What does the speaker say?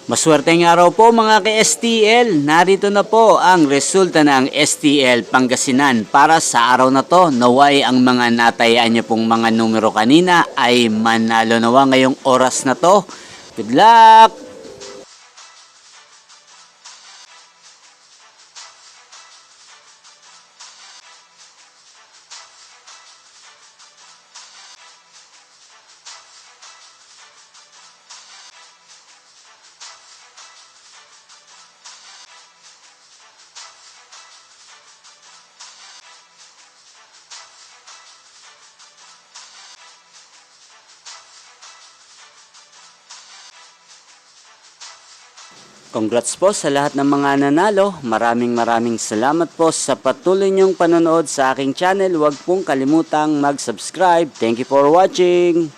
Maswerteng araw po mga ka-STL. Narito na po ang resulta ng STL Pangasinan para sa araw na to. Naway ang mga natayaan niyo pong mga numero kanina ay manalo nawa ngayong oras na to. Good luck! Congrats po sa lahat ng mga nanalo. Maraming salamat po sa patuloy niyong panonood sa aking channel. Huwag pong kalimutang mag-subscribe. Thank you for watching.